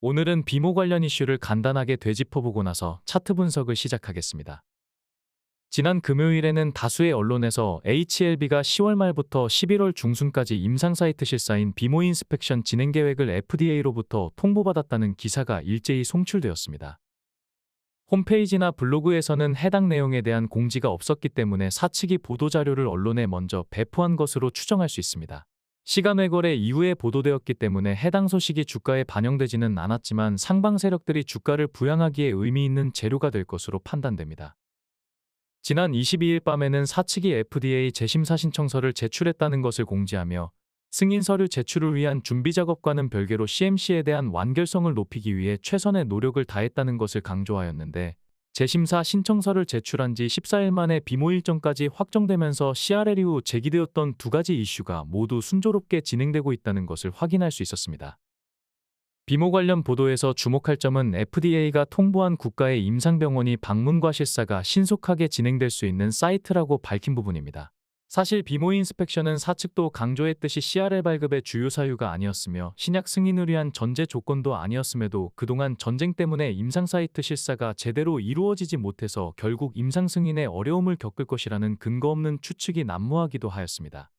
오늘은 비모 관련 이슈를 간단하게 되짚어보고 나서 차트 분석을 시작하겠습니다. 지난 금요일에는 다수의 언론에서 HLB가 10월 말부터 11월 중순까지 임상 사이트 실사인 비모 인스펙션 진행 계획을 FDA로부터 통보받았다는 기사가 일제히 송출되었습니다. 홈페이지나 블로그에서는 해당 내용에 대한 공지가 없었기 때문에 사측이 보도자료를 언론에 먼저 배포한 것으로 추정할 수 있습니다. 시간 외거래 이후에 보도되었기 때문에 해당 소식이 주가에 반영되지는 않았지만 상방 세력들이 주가를 부양하기에 의미 있는 재료가 될 것으로 판단됩니다. 지난 22일 밤에는 사측이 FDA 재심사 신청서를 제출했다는 것을 공지하며 승인 서류 제출을 위한 준비 작업과는 별개로 CMC에 대한 완결성을 높이기 위해 최선의 노력을 다했다는 것을 강조하였는데, 재심사 신청서를 제출한 지 14일 만에 비모 일정까지 확정되면서 CRL 이후 제기되었던 두 가지 이슈가 모두 순조롭게 진행되고 있다는 것을 확인할 수 있었습니다. 비모 관련 보도에서 주목할 점은 FDA가 통보한 국가의 임상병원이 방문과 실사가 신속하게 진행될 수 있는 사이트라고 밝힌 부분입니다. 사실 비모 인스펙션은 사측도 강조했듯이 CRL 발급의 주요 사유가 아니었으며 신약 승인을 위한 전제 조건도 아니었음에도 그동안 전쟁 때문에 임상 사이트 실사가 제대로 이루어지지 못해서 결국 임상 승인에 어려움을 겪을 것이라는 근거 없는 추측이 난무하기도 하였습니다.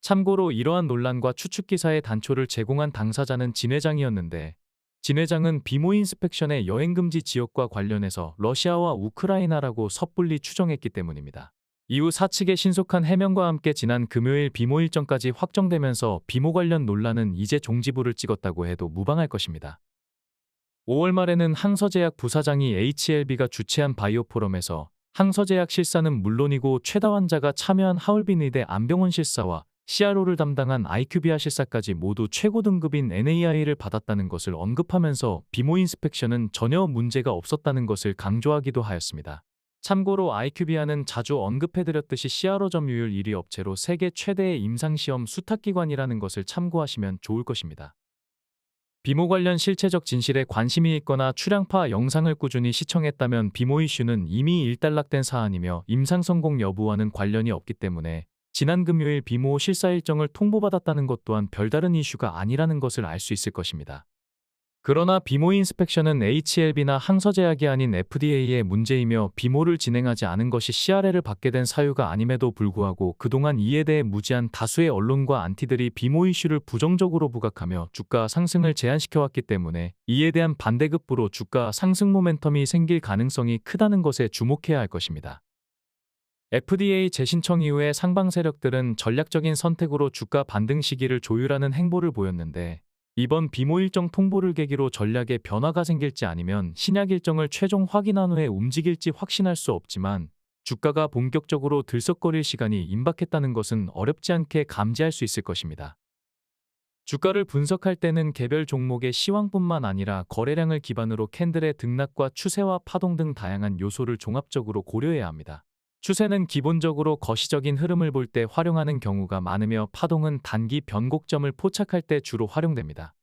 참고로 이러한 논란과 추측 기사의 단초를 제공한 당사자는 진 회장이었는데, 진 회장은 비모 인스펙션의 여행금지 지역과 관련해서 러시아와 우크라이나라고 섣불리 추정했기 때문입니다. 이후 사측의 신속한 해명과 함께 지난 금요일 비모 일정까지 확정되면서 비모 관련 논란은 이제 종지부를 찍었다고 해도 무방할 것입니다. 5월 말에는 항서제약 부사장이 HLB가 주최한 바이오 포럼에서 항서제약 실사는 물론이고 최다 환자가 참여한 하얼빈 의대 안병원 실사와 CRO를 담당한 IQVIA 실사까지 모두 최고 등급인 NAI를 받았다는 것을 언급하면서 비모 인스펙션은 전혀 문제가 없었다는 것을 강조하기도 하였습니다. 참고로 IQVIA는 자주 언급해드렸듯이 CRO 점유율 1위 업체로 세계 최대의 임상시험 수탁기관이라는 것을 참고하시면 좋을 것입니다. 비모 관련 실체적 진실에 관심이 있거나 출향파 영상을 꾸준히 시청했다면 비모 이슈는 이미 일단락된 사안이며 임상 성공 여부와는 관련이 없기 때문에 지난 금요일 비모 실사 일정을 통보받았다는 것 또한 별다른 이슈가 아니라는 것을 알 수 있을 것입니다. 그러나 비모 인스펙션은 HLB나 항서제약이 아닌 FDA의 문제이며 비모를 진행하지 않은 것이 CRL을 받게 된 사유가 아님에도 불구하고 그동안 이에 대해 무지한 다수의 언론과 안티들이 비모 이슈를 부정적으로 부각하며 주가 상승을 제한시켜왔기 때문에 이에 대한 반대급부로 주가 상승 모멘텀이 생길 가능성이 크다는 것에 주목해야 할 것입니다. FDA 재신청 이후에 상방 세력들은 전략적인 선택으로 주가 반등 시기를 조율하는 행보를 보였는데, 이번 비모 일정 통보를 계기로 전략에 변화가 생길지 아니면 신약 일정을 최종 확인한 후에 움직일지 확신할 수 없지만, 주가가 본격적으로 들썩거릴 시간이 임박했다는 것은 어렵지 않게 감지할 수 있을 것입니다. 주가를 분석할 때는 개별 종목의 시황뿐만 아니라 거래량을 기반으로 캔들의 등락과 추세와 파동 등 다양한 요소를 종합적으로 고려해야 합니다. 추세는 기본적으로 거시적인 흐름을 볼 때 활용하는 경우가 많으며 파동은 단기 변곡점을 포착할 때 주로 활용됩니다.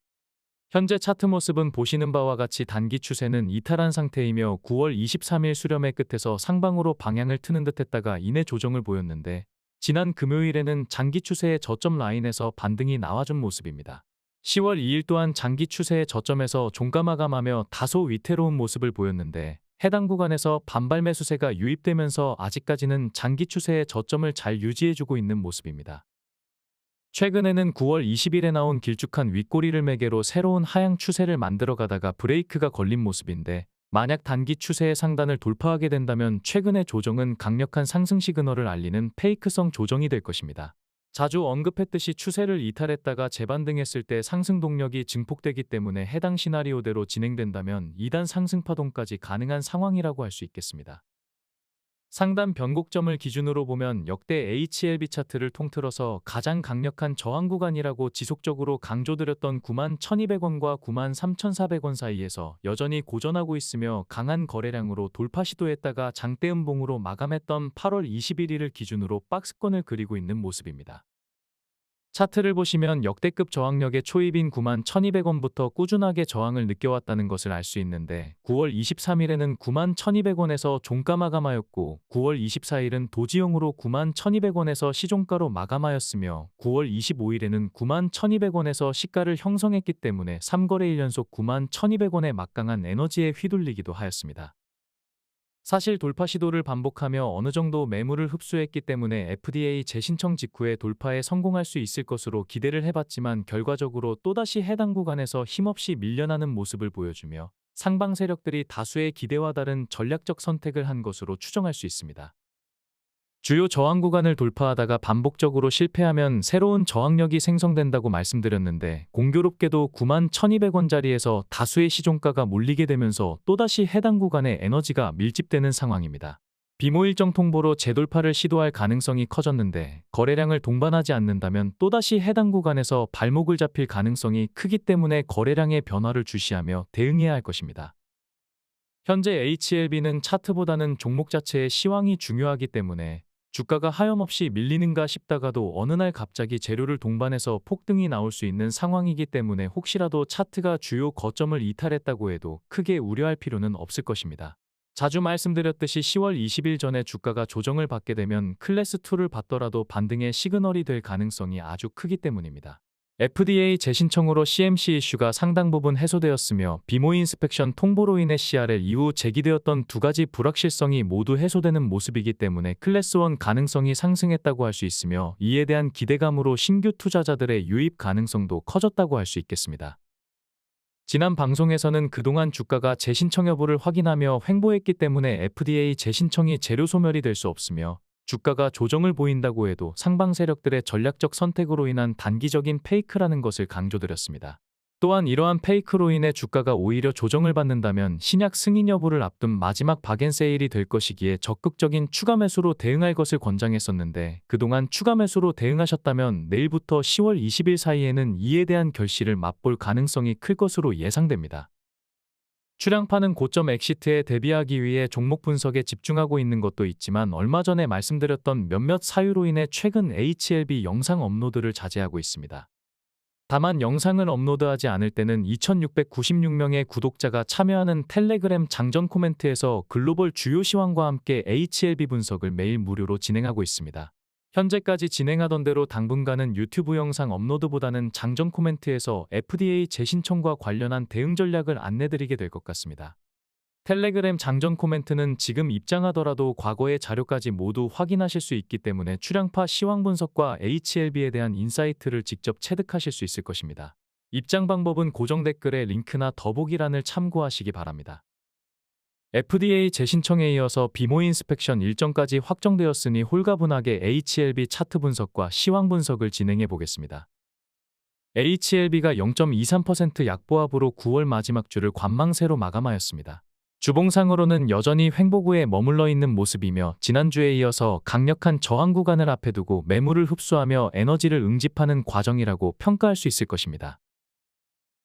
현재 차트 모습은 보시는 바와 같이 단기 추세는 이탈한 상태이며 9월 23일 수렴의 끝에서 상방으로 방향을 트는 듯 했다가 이내 조정을 보였는데, 지난 금요일에는 장기 추세의 저점 라인에서 반등이 나와준 모습입니다. 10월 2일 또한 장기 추세의 저점에서 종가 마감하며 다소 위태로운 모습을 보였는데, 해당 구간에서 반발 매수세가 유입되면서 아직까지는 장기 추세의 저점을 잘 유지해주고 있는 모습입니다. 최근에는 9월 20일에 나온 길쭉한 윗꼬리를 매개로 새로운 하향 추세를 만들어가다가 브레이크가 걸린 모습인데, 만약 단기 추세의 상단을 돌파하게 된다면 최근의 조정은 강력한 상승 시그널을 알리는 페이크성 조정이 될 것입니다. 자주 언급했듯이 추세를 이탈했다가 재반등했을 때 상승 동력이 증폭되기 때문에 해당 시나리오대로 진행된다면 2단 상승 파동까지 가능한 상황이라고 할 수 있겠습니다. 상단 변곡점을 기준으로 보면 역대 HLB 차트를 통틀어서 가장 강력한 저항 구간이라고 지속적으로 강조드렸던 91,200원과 93,400원 사이에서 여전히 고전하고 있으며 강한 거래량으로 돌파 시도했다가 장대 음봉으로 마감했던 8월 21일을 기준으로 박스권을 그리고 있는 모습입니다. 차트를 보시면 역대급 저항력의 초입인 91,200원부터 꾸준하게 저항을 느껴왔다는 것을 알 수 있는데 9월 23일에는 91,200원에서 종가 마감하였고 9월 24일은 도지용으로 91,200원에서 시종가로 마감하였으며 9월 25일에는 91,200원에서 시가를 형성했기 때문에 3거래일 연속 91,200원의 막강한 에너지에 휘둘리기도 하였습니다. 사실 돌파 시도를 반복하며 어느 정도 매물을 흡수했기 때문에 FDA 재신청 직후에 돌파에 성공할 수 있을 것으로 기대를 해봤지만 결과적으로 또다시 해당 구간에서 힘없이 밀려나는 모습을 보여주며 상방 세력들이 다수의 기대와 다른 전략적 선택을 한 것으로 추정할 수 있습니다. 주요 저항 구간을 돌파하다가 반복적으로 실패하면 새로운 저항력이 생성된다고 말씀드렸는데 공교롭게도 91,200원짜리에서 다수의 시종가가 몰리게 되면서 또다시 해당 구간에 에너지가 밀집되는 상황입니다. 비모 일정 통보로 재돌파를 시도할 가능성이 커졌는데 거래량을 동반하지 않는다면 또다시 해당 구간에서 발목을 잡힐 가능성이 크기 때문에 거래량의 변화를 주시하며 대응해야 할 것입니다. 현재 HLB는 차트보다는 종목 자체의 시황이 중요하기 때문에 주가가 하염없이 밀리는가 싶다가도 어느 날 갑자기 재료를 동반해서 폭등이 나올 수 있는 상황이기 때문에 혹시라도 차트가 주요 거점을 이탈했다고 해도 크게 우려할 필요는 없을 것입니다. 자주 말씀드렸듯이 10월 20일 전에 주가가 조정을 받게 되면 클래스2를 받더라도 반등의 시그널이 될 가능성이 아주 크기 때문입니다. FDA 재신청으로 CMC 이슈가 상당 부분 해소되었으며 비모 인스펙션 통보로 인해 CRL 이후 제기되었던 두 가지 불확실성이 모두 해소되는 모습이기 때문에 클래스1 가능성이 상승했다고 할 수 있으며 이에 대한 기대감으로 신규 투자자들의 유입 가능성도 커졌다고 할 수 있겠습니다. 지난 방송에서는 그동안 주가가 재신청 여부를 확인하며 횡보했기 때문에 FDA 재신청이 재료 소멸이 될 수 없으며 주가가 조정을 보인다고 해도 상방 세력들의 전략적 선택으로 인한 단기적인 페이크라는 것을 강조드렸습니다. 또한 이러한 페이크로 인해 주가가 오히려 조정을 받는다면 신약 승인 여부를 앞둔 마지막 박앤세일이 될 것이기에 적극적인 추가 매수로 대응할 것을 권장했었는데 그동안 추가 매수로 대응하셨다면 내일부터 10월 20일 사이에는 이에 대한 결실을 맛볼 가능성이 클 것으로 예상됩니다. 출량파는 고점 엑시트에 대비하기 위해 종목 분석에 집중하고 있는 것도 있지만 얼마 전에 말씀드렸던 몇몇 사유로 인해 최근 HLB 영상 업로드를 자제하고 있습니다. 다만 영상을 업로드하지 않을 때는 2696명의 구독자가 참여하는 텔레그램 장전 코멘트에서 글로벌 주요 시황과 함께 HLB 분석을 매일 무료로 진행하고 있습니다. 현재까지 진행하던 대로 당분간은 유튜브 영상 업로드보다는 장전 코멘트에서 FDA 재신청과 관련한 대응 전략을 안내드리게 될 것 같습니다. 텔레그램 장전 코멘트는 지금 입장하더라도 과거의 자료까지 모두 확인하실 수 있기 때문에 출량파 시황 분석과 HLB에 대한 인사이트를 직접 체득하실 수 있을 것입니다. 입장 방법은 고정 댓글에 링크나 더보기란을 참고하시기 바랍니다. FDA 재신청에 이어서 비모 인스펙션 일정까지 확정되었으니 홀가분하게 HLB 차트 분석과 시황 분석을 진행해 보겠습니다. HLB가 0.23% 약보합으로 9월 마지막 주를 관망세로 마감하였습니다. 주봉상으로는 여전히 횡보구에 머물러 있는 모습이며 지난주에 이어서 강력한 저항 구간을 앞에 두고 매물을 흡수하며 에너지를 응집하는 과정이라고 평가할 수 있을 것입니다.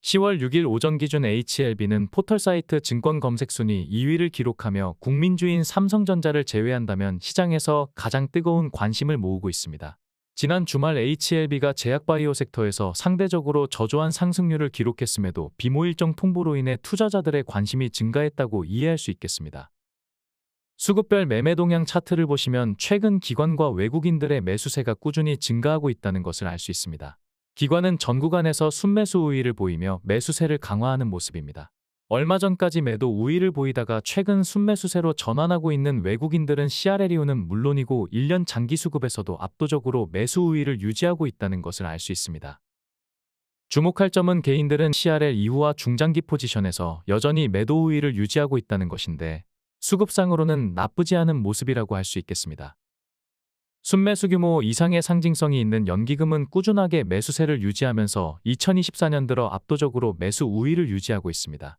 10월 6일 오전 기준 HLB는 포털사이트 증권 검색 순위 2위를 기록하며 국민주인 삼성전자를 제외한다면 시장에서 가장 뜨거운 관심을 모으고 있습니다. 지난 주말 HLB가 제약바이오 섹터에서 상대적으로 저조한 상승률을 기록했음에도 비모 일정 통보로 인해 투자자들의 관심이 증가했다고 이해할 수 있겠습니다. 수급별 매매 동향 차트를 보시면 최근 기관과 외국인들의 매수세가 꾸준히 증가하고 있다는 것을 알 수 있습니다. 기관은 전 구간에서 순매수 우위를 보이며 매수세를 강화하는 모습입니다. 얼마 전까지 매도 우위를 보이다가 최근 순매수세로 전환하고 있는 외국인들은 CRL 이후는 물론이고 1년 장기 수급에서도 압도적으로 매수 우위를 유지하고 있다는 것을 알 수 있습니다. 주목할 점은 개인들은 CRL 이후와 중장기 포지션에서 여전히 매도 우위를 유지하고 있다는 것인데 수급상으로는 나쁘지 않은 모습이라고 할 수 있겠습니다. 순매수 규모 이상의 상징성이 있는 연기금은 꾸준하게 매수세를 유지하면서 2024년 들어 압도적으로 매수 우위를 유지하고 있습니다.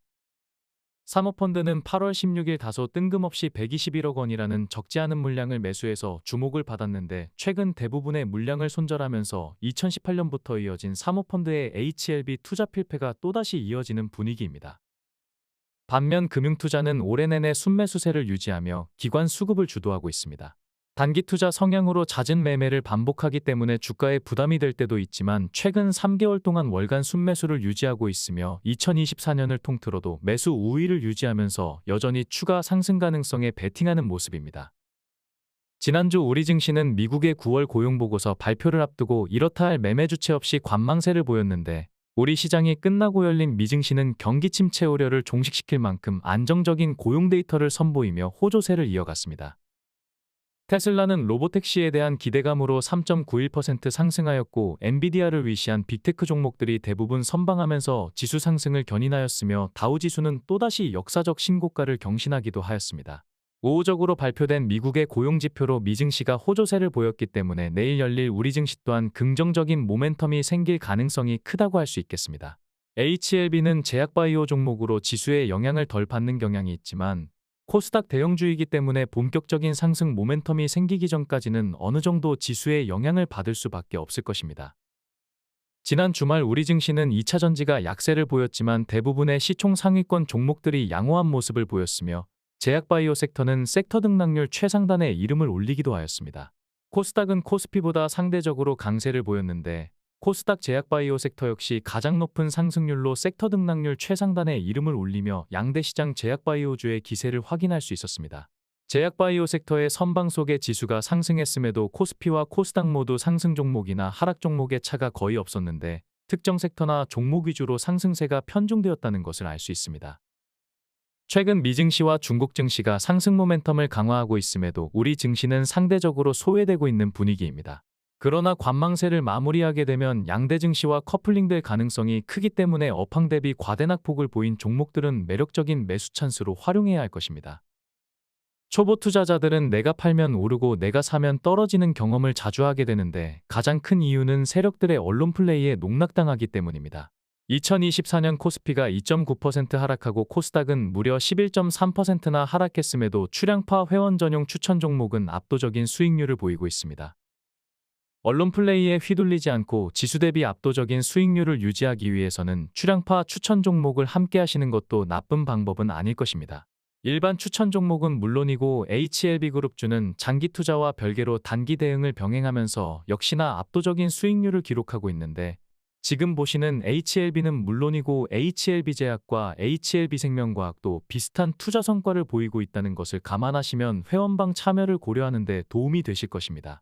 사모펀드는 8월 16일 다소 뜬금없이 121억 원이라는 적지 않은 물량을 매수해서 주목을 받았는데 최근 대부분의 물량을 손절하면서 2018년부터 이어진 사모펀드의 HLB 투자 필패가 또다시 이어지는 분위기입니다. 반면 금융투자는 올해 내내 순매수세를 유지하며 기관 수급을 주도하고 있습니다. 단기 투자 성향으로 잦은 매매를 반복하기 때문에 주가에 부담이 될 때도 있지만 최근 3개월 동안 월간 순매수를 유지하고 있으며 2024년을 통틀어도 매수 우위를 유지하면서 여전히 추가 상승 가능성에 베팅하는 모습입니다. 지난주 우리 증시는 미국의 9월 고용보고서 발표를 앞두고 이렇다 할 매매 주체 없이 관망세를 보였는데 우리 시장이 끝나고 열린 미증시는 경기 침체 우려를 종식시킬 만큼 안정적인 고용 데이터를 선보이며 호조세를 이어갔습니다. 테슬라는 로보택시에 대한 기대감으로 3.91% 상승하였고 엔비디아를 위시한 빅테크 종목들이 대부분 선방하면서 지수 상승을 견인하였으며 다우지수는 또다시 역사적 신고가를 경신하기도 하였습니다. 우호적으로 발표된 미국의 고용지표로 미증시가 호조세를 보였기 때문에 내일 열릴 우리 증시 또한 긍정적인 모멘텀이 생길 가능성이 크다고 할 수 있겠습니다. HLB는 제약바이오 종목으로 지수에 영향을 덜 받는 경향이 있지만 코스닥 대형주이기 때문에 본격적인 상승 모멘텀이 생기기 전까지는 어느 정도 지수에 영향을 받을 수밖에 없을 것입니다. 지난 주말 우리 증시는 2차전지가 약세를 보였지만 대부분의 시총 상위권 종목들이 양호한 모습을 보였으며 제약바이오 섹터는 섹터 등락률 최상단에 이름을 올리기도 하였습니다. 코스닥은 코스피보다 상대적으로 강세를 보였는데 코스닥 제약바이오 섹터 역시 가장 높은 상승률로 섹터 등락률 최상단에 이름을 올리며 양대 시장 제약바이오주의 기세를 확인할 수 있었습니다. 제약바이오 섹터의 선방 속에 지수가 상승했음에도 코스피와 코스닥 모두 상승 종목이나 하락 종목의 차가 거의 없었는데 특정 섹터나 종목 위주로 상승세가 편중되었다는 것을 알 수 있습니다. 최근 미증시와 중국 증시가 상승 모멘텀을 강화하고 있음에도 우리 증시는 상대적으로 소외되고 있는 분위기입니다. 그러나 관망세를 마무리하게 되면 양대 증시와 커플링될 가능성이 크기 때문에 업황 대비 과대낙폭을 보인 종목들은 매력적인 매수 찬스로 활용해야 할 것입니다. 초보 투자자들은 내가 팔면 오르고 내가 사면 떨어지는 경험을 자주 하게 되는데 가장 큰 이유는 세력들의 언론 플레이에 농락당하기 때문입니다. 2024년 코스피가 2.9% 하락하고 코스닥은 무려 11.3%나 하락했음에도 출량파 회원 전용 추천 종목은 압도적인 수익률을 보이고 있습니다. 언론 플레이에 휘둘리지 않고 지수 대비 압도적인 수익률을 유지하기 위해서는 출량파 추천 종목을 함께 하시는 것도 나쁜 방법은 아닐 것입니다. 일반 추천 종목은 물론이고 HLB그룹주는 장기 투자와 별개로 단기 대응을 병행하면서 역시나 압도적인 수익률을 기록하고 있는데 지금 보시는 HLB는 물론이고 HLB제약과 HLB생명과학도 비슷한 투자 성과를 보이고 있다는 것을 감안하시면 회원방 참여를 고려하는 데 도움이 되실 것입니다.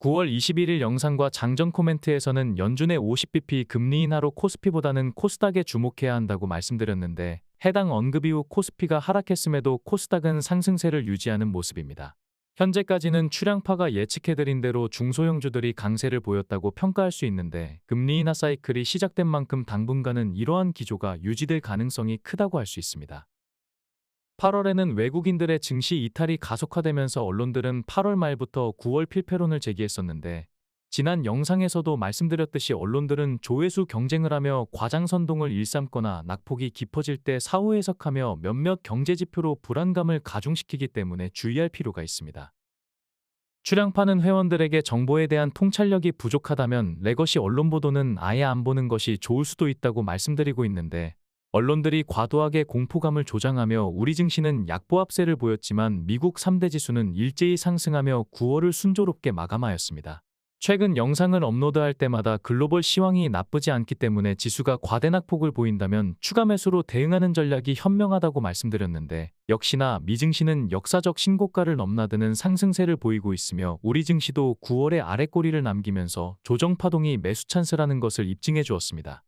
9월 21일 영상과 장전 코멘트에서는 연준의 50bp 금리 인하로 코스피보다는 코스닥에 주목해야 한다고 말씀드렸는데 해당 언급 이후 코스피가 하락했음에도 코스닥은 상승세를 유지하는 모습입니다. 현재까지는 출량파가 예측해드린 대로 중소형주들이 강세를 보였다고 평가할 수 있는데 금리 인하 사이클이 시작된 만큼 당분간은 이러한 기조가 유지될 가능성이 크다고 할 수 있습니다. 8월에는 외국인들의 증시 이탈이 가속화되면서 언론들은 8월 말부터 9월 필패론을 제기했었는데 지난 영상에서도 말씀드렸듯이 언론들은 조회수 경쟁을 하며 과장선동을 일삼거나 낙폭이 깊어질 때 사후 해석하며 몇몇 경제지표로 불안감을 가중시키기 때문에 주의할 필요가 있습니다. 출량파는 회원들에게 정보에 대한 통찰력이 부족하다면 레거시 언론 보도는 아예 안 보는 것이 좋을 수도 있다고 말씀드리고 있는데 언론들이 과도하게 공포감을 조장하며 우리 증시는 약보합세를 보였지만 미국 3대 지수는 일제히 상승하며 9월을 순조롭게 마감하였습니다. 최근 영상을 업로드할 때마다 글로벌 시황이 나쁘지 않기 때문에 지수가 과대낙폭을 보인다면 추가 매수로 대응하는 전략이 현명하다고 말씀드렸는데 역시나 미증시는 역사적 신고가를 넘나드는 상승세를 보이고 있으며 우리 증시도 9월에 아랫꼬리를 남기면서 조정파동이 매수 찬스라는 것을 입증해 주었습니다.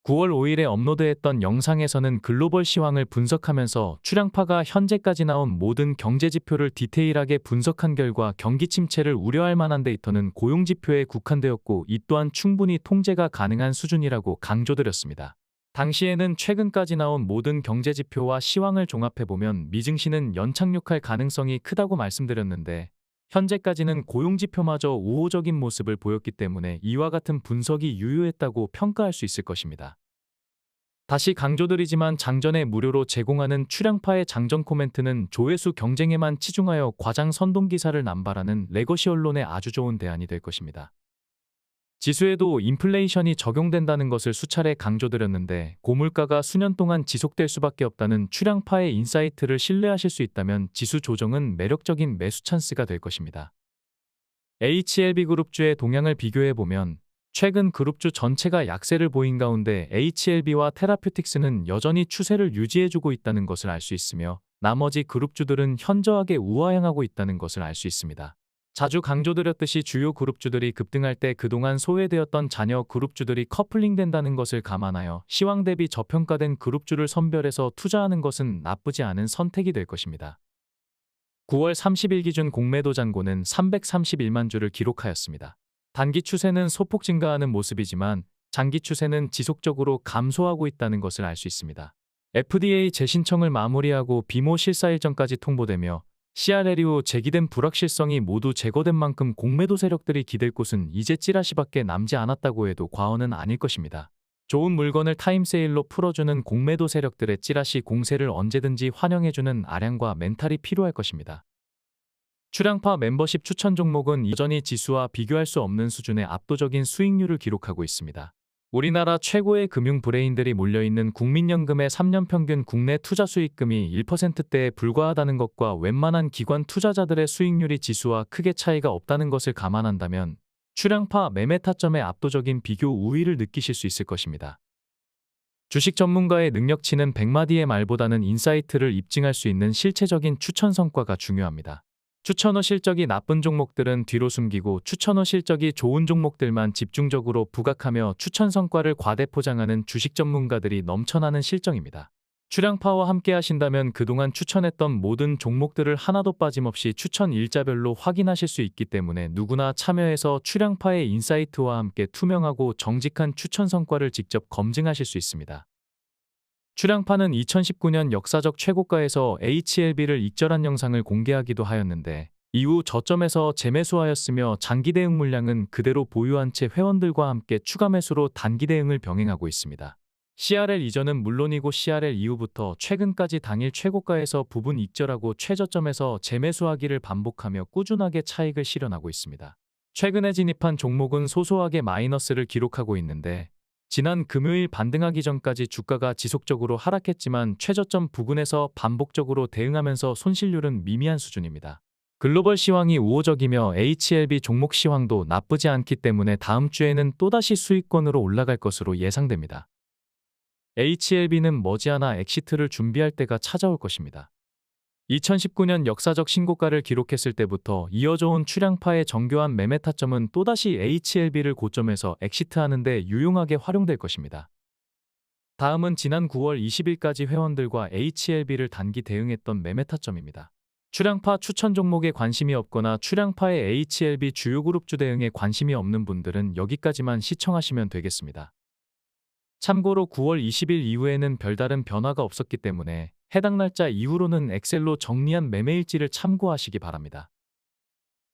9월 5일에 업로드했던 영상에서는 글로벌 시황을 분석하면서 출량파가 현재까지 나온 모든 경제지표를 디테일하게 분석한 결과 경기 침체를 우려할 만한 데이터는 고용지표에 국한되었고 이 또한 충분히 통제가 가능한 수준이라고 강조드렸습니다. 당시에는 최근까지 나온 모든 경제지표와 시황을 종합해보면 미증시는 연착륙할 가능성이 크다고 말씀드렸는데 현재까지는 고용지표마저 우호적인 모습을 보였기 때문에 이와 같은 분석이 유효했다고 평가할 수 있을 것입니다. 다시 강조드리지만 장전에 무료로 제공하는 출량파의 장전 코멘트는 조회수 경쟁에만 치중하여 과장 선동 기사를 남발하는 레거시 언론의 아주 좋은 대안이 될 것입니다. 지수에도 인플레이션이 적용된다는 것을 수차례 강조드렸는데 고물가가 수년 동안 지속될 수밖에 없다는 출향파의 인사이트를 신뢰하실 수 있다면 지수 조정은 매력적인 매수 찬스가 될 것입니다. HLB 그룹주의 동향을 비교해보면 최근 그룹주 전체가 약세를 보인 가운데 HLB와 테라퓨틱스는 여전히 추세를 유지해주고 있다는 것을 알 수 있으며 나머지 그룹주들은 현저하게 우하향하고 있다는 것을 알 수 있습니다. 자주 강조드렸듯이 주요 그룹주들이 급등할 때 그동안 소외되었던 잔여 그룹주들이 커플링된다는 것을 감안하여 시황 대비 저평가된 그룹주를 선별해서 투자하는 것은 나쁘지 않은 선택이 될 것입니다. 9월 30일 기준 공매도 잔고는 331만 주를 기록하였습니다. 단기 추세는 소폭 증가하는 모습이지만 장기 추세는 지속적으로 감소하고 있다는 것을 알 수 있습니다. FDA 재신청을 마무리하고 비모 실사 일정까지 통보되며 CRL 이후 제기된 불확실성이 모두 제거된 만큼 공매도 세력들이 기댈 곳은 이제 찌라시밖에 남지 않았다고 해도 과언은 아닐 것입니다. 좋은 물건을 타임세일로 풀어주는 공매도 세력들의 찌라시 공세를 언제든지 환영해주는 아량과 멘탈이 필요할 것입니다. 출향파 멤버십 추천 종목은 여전히 지수와 비교할 수 없는 수준의 압도적인 수익률을 기록하고 있습니다. 우리나라 최고의 금융 브레인들이 몰려있는 국민연금의 3년 평균 국내 투자 수익금이 1%대에 불과하다는 것과 웬만한 기관 투자자들의 수익률이 지수와 크게 차이가 없다는 것을 감안한다면 출향파 매매 타점의 압도적인 비교 우위를 느끼실 수 있을 것입니다. 주식 전문가의 능력치는 100마디의 말보다는 인사이트를 입증할 수 있는 실체적인 추천 성과가 중요합니다. 추천 후 실적이 나쁜 종목들은 뒤로 숨기고 추천 후 실적이 좋은 종목들만 집중적으로 부각하며 추천 성과를 과대 포장하는 주식 전문가들이 넘쳐나는 실정입니다. 출향파와 함께 하신다면 그동안 추천했던 모든 종목들을 하나도 빠짐없이 추천 일자별로 확인하실 수 있기 때문에 누구나 참여해서 출향파의 인사이트와 함께 투명하고 정직한 추천 성과를 직접 검증하실 수 있습니다. 출향파는 2019년 역사적 최고가에서 HLB를 익절한 영상을 공개하기도 하였는데 이후 저점에서 재매수하였으며 장기 대응 물량은 그대로 보유한 채 회원들과 함께 추가 매수로 단기 대응을 병행하고 있습니다. CRL 이전은 물론이고 CRL 이후부터 최근까지 당일 최고가에서 부분 익절하고 최저점에서 재매수하기를 반복하며 꾸준하게 차익을 실현하고 있습니다. 최근에 진입한 종목은 소소하게 마이너스를 기록하고 있는데 지난 금요일 반등하기 전까지 주가가 지속적으로 하락했지만 최저점 부근에서 반복적으로 대응하면서 손실률은 미미한 수준입니다. 글로벌 시황이 우호적이며 HLB 종목 시황도 나쁘지 않기 때문에 다음 주에는 또다시 수익권으로 올라갈 것으로 예상됩니다. HLB는 머지않아 엑시트를 준비할 때가 찾아올 것입니다. 2019년 역사적 신고가를 기록했을 때부터 이어져온 출향파의 정교한 매매 타점은 또다시 HLB를 고점에서 엑시트하는 데 유용하게 활용될 것입니다. 다음은 지난 9월 20일까지 회원들과 HLB를 단기 대응했던 매매 타점입니다. 출향파 추천 종목에 관심이 없거나 출향파의 HLB 주요 그룹주 대응에 관심이 없는 분들은 여기까지만 시청하시면 되겠습니다. 참고로 9월 20일 이후에는 별다른 변화가 없었기 때문에 해당 날짜 이후로는 엑셀로 정리한 매매일지를 참고하시기 바랍니다.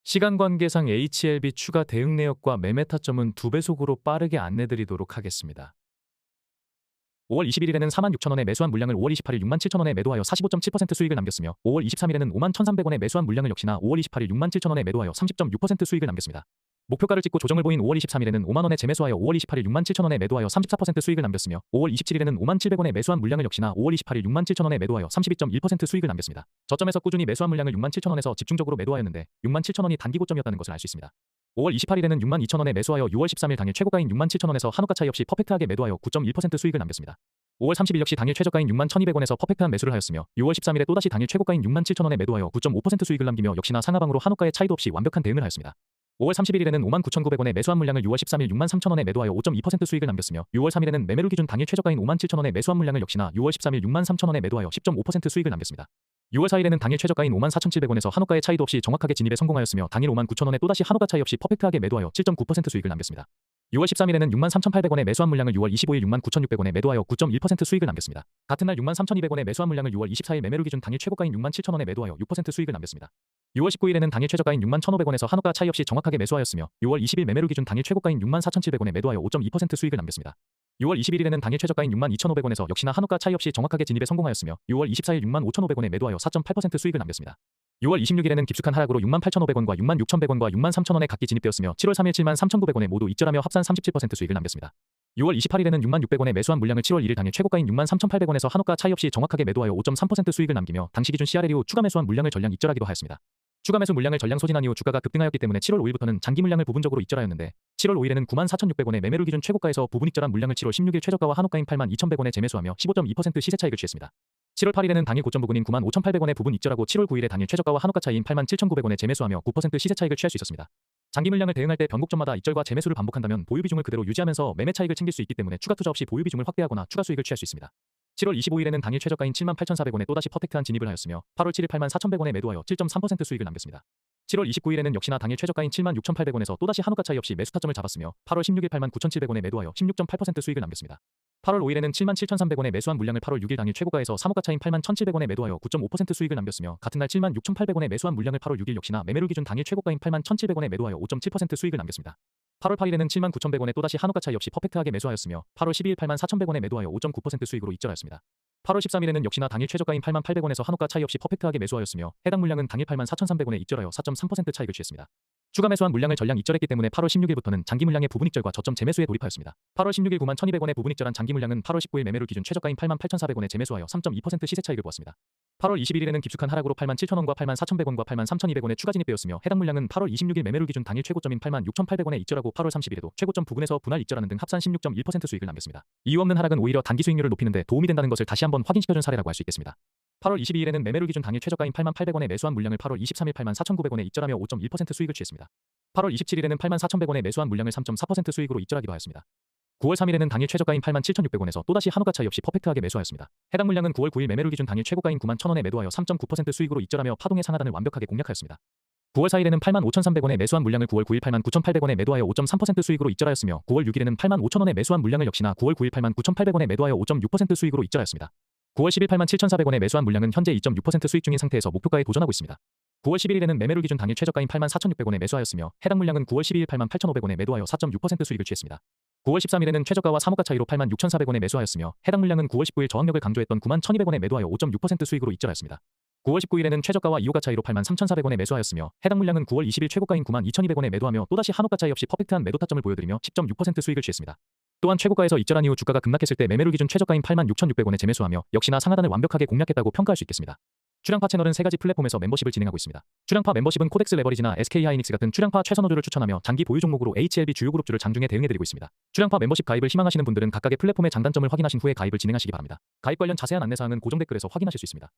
시간 관계상 HLB 추가 대응 내역과 매매 타점은 2배속으로 빠르게 안내드리도록 하겠습니다. 5월 21일에는 46,000원에 매수한 물량을 5월 28일 67,000원에 매도하여 45.7% 수익을 남겼으며 5월 23일에는 51,300원에 매수한 물량을 역시나 5월 28일 67,000원에 매도하여 30.6% 수익을 남겼습니다. 목표가를 찍고 조정을 보인 5월 23일에는 5만원에 재매수하여 5월 28일 67,000원에 매도하여 34% 수익을 남겼으며 5월 27일에는 57,000원에 매수한 물량을 역시나 5월 28일 67,000원에 매도하여 32.1% 수익을 남겼습니다. 저점에서 꾸준히 매수한 물량을 67,000원에서 집중적으로 매도하였는데 67,000원이 단기 고점이었다는 것을 알 수 있습니다. 5월 28일에는 62,000원에 매수하여 6월 13일 당일 최고가인 67,000원에서 한우가 차이 없이 퍼펙트하게 매도하여 9.1% 수익을 남겼습니다. 5월 30일 역시 당일 최저가인 61,200원에서 퍼펙트한 매수를 하였으며 6월 13일에 또다시 당일 최고가인 67,000원에 매도하여 9.5% 수익을 남기며 역시나 상하방으로 한우가의 차이도 없이 완벽한 대응을 하였습니다. 5월 31일에는 59,900원에 매수한 물량을 6월 13일 63,000원에 매도하여 5.2% 수익을 남겼으며 6월 3일에는 매매로 기준 당일 최저가인 57,000원에 매수한 물량을 역시나 6월 13일 63,000원에 매도하여 10.5% 수익을 남겼습니다. 6월 4일에는 당일 최저가인 54,700원에서 한우가의 차이도 없이 정확하게 진입에 성공하였으며 당일 59,000원에 또다시 한우가 차이 없이 퍼펙트하게 매도하여 7.9% 수익을 남겼습니다. 6월 13일에는 63,800원에 매수한 물량을 6월 25일 69,600원에 매도하여 9.1% 수익을 남겼습니다. 같은 날 63,200원에 매수한 물량을 6월 24일 매매로 기준 당일 최고가인 67,000원에 매도하여 6% 수익을 남겼습니다. 6월 19일에는 당일 최저가인 61,100원에서 한우가 차이 없이 정확하게 매수하였으며 6월 20일 매매로 기준 당일 최고가인 64,700원에 매도하여 5.2% 수익을 남겼습니다. 6월 21일에는 당일 최저가인 62,500원에서 역시나 한우가 차이 없이 정확하게 진입에 성공하였으며 6월 24일 65,500원에 매도하여 4.8% 수익을 남겼습니다. 6월 26일에는 깊숙한 하락으로 68,500원과 66,100원과 63,000원에 각기 진입되었으며 7월 3일 73,900원에 모두 입절하며 합산 37% 수익을 남겼습니다. 6월 28일에는 66,600원에 매수한 물량을 7월 1일 당일 최고가인 63,800원에서 한호가 차이 없이 정확하게 매도하여 5.3% 수익을 남기며 당시 기준 CRL 이후 추가 매수한 물량을 전량 입절하기도 하였습니다. 추가 매수 물량을 전량 소진한 이후 주가가 급등하였기 때문에 7월 5일부터는 장기 물량을 부분적으로 입절하였는데 7월 5일에는 94,600원에 매매를 기준 최고가에서 부분 입절한 물량을 7월 16일 최저가와 한호가인 82,100원에 재매수하며 15.2% 시세 차익을 취했습니다. 7월 8일에는 당일 고점 부근인 95,800원에 부분 입절하고 7월 9일에 당일 최저가와 한호가 차이인 87,900원에 재매수하며 9% 시세 차익을 취할 수 있었습니다. 장기 물량을 대응할 때 변곡점마다 입절과 재매수를 반복한다면 보유 비중을 그대로 유지하면서 매매 차익을 챙길 수 있기 때문에 추가 투자 없이 보유 비중을 확대하거나 추가 수익을 취할 수 있습니다. 7월 25일에는 당일 최저가인 78,400원에 또다시 퍼펙트한 진입을 하였으며 8월 7일 84,100원에 매도하여 7.3% 수익을 남겼습니다. 7월 29일에는 역시나 당일 최저가인 76,800원에서 또다시 한호가 차이 없이 매수 타점을 잡았으며 8월 16일 89,700원에 매도하여 16.8% 수익을 남겼습니다. 8월 5일에는 77,300원에 매수한 물량을 8월 6일 당일 최고가에서 3호가 차인 81,700원에 매도하여 9.5% 수익을 남겼으며 같은 날 76,800원에 매수한 물량을 8월 6일 역시나 매매를 기준 당일 최고가인 81,700원에 매도하여 5.7% 수익을 남겼습니다. 8월 8일에는 79,100원에 또다시 한호가 차이 없이 퍼펙트하게 매수하였으며 8월 12일 84,100원에 매도하여 5.9% 수익으로 입절하였습니다. 8월 13일에는 역시나 당일 최저가인 88,800원에서 한호가 차이 없이 퍼펙트하게 매수하였으며 해당 물량은 당일 84,300원에 입절하여 4.3% 차익을 취했습니다. 추가 매수한 물량을 전량 입절했기 때문에 8월 16일부터는 장기 물량의 부분 입절과 저점 재매수에 돌입하였습니다. 8월 16일 91,200원에 부분 입절한 장기 물량은 8월 19일 매매를 기준 최저가인 88,400원에 재매수하여 3.2% 시세 차익을 보았습니다. 8월 21일에는 깊숙한 하락으로 87,000원과 84,100원과 83,200원에 추가 진입되었으며 해당 물량은 8월 26일 매매를 기준 당일 최고점인 86,800원에 입절하고 8월 30일에도 최고점 부근에서 분할 입절하는 등 합산 16.1% 수익을 남겼습니다. 이유 없는 하락은 오히려 단기 수익률을 높이는 데 도움이 된다는 것을 다시 한번 확인시켜준 사례라고 할 수 있겠습니다. 8월 22일에는 매매를 기준 당일 최저가인 88,800원에 매수한 물량을 8월 23일 84,900원에 입절하며 5.1% 수익을 취했습니다. 8월 27일에는 84,100원에 매수한 물량을 3.4% 수익으로 입절하기도 하였습니다. 9월 3일에는 당일 최저가인 87,600원에서 또다시 한호가 차이 없이 퍼펙트하게 매수하였습니다. 해당 물량은 9월 9일 매매를 기준 당일 최고가인 91,000원에 매도하여 3.9% 수익으로 입절하며 파동의 상하단을 완벽하게 공략하였습니다. 9월 4일에는 85,300원에 매수한 물량을 9월 9일 89,800원에 매도하여 5.3% 수익으로 입절하였으며 9월 6일에는 85,000원에 매수한 물량을 역시나 9월 9일 89,800원에 매도하여 5.6% 수익으로 입절하였습니다. 9월 10일 87,400원에 매수한 물량은 현재 2.6% 수익 중인 상태에서 목표가에 도전하고 있습니다. 9월 11일에는 매매를 기준 당일 최저가인 84,600원에 매수하였으며 해당 물량은 9월 12일 88,500원에 매도하여 4.6% 수익을 취했습니다. 9월 13일에는 최저가와 3호가 차이로 86,400원에 매수하였으며 해당 물량은 9월 19일 저항력을 강조했던 91,200원에 매도하여 5.6% 수익으로 입절하였습니다. 9월 19일에는 최저가와 2호가 차이로 83,400원에 매수하였으며 해당 물량은 9월 20일 최고가인 92,200원에 매도하며 또다시 한호가 차이 없이 퍼펙트한 매도 타점을 보여드리며 10.6% 수익을 취했습니다. 또한 최고가에서 입절한 이후 주가가 급락했을 때 매매를 기준 최저가인 86,600원에 재매수하며 역시나 상하단을 완벽하게 공략했다고 평가할 수 있겠습니다. 출양파 채널은 3가지 플랫폼에서 멤버십을 진행하고 있습니다. 출양파 멤버십은 코덱스 레버리지나 SK하이닉스 같은 출양파 최선호주를 추천하며 장기 보유 종목으로 HLB 주요 그룹주를 장중에 대응해드리고 있습니다. 출양파 멤버십 가입을 희망하시는 분들은 각각의 플랫폼의 장단점을 확인하신 후에 가입을 진행하시기 바랍니다. 가입 관련 자세한 안내사항은 고정 댓글에서 확인하실 수 있습니다.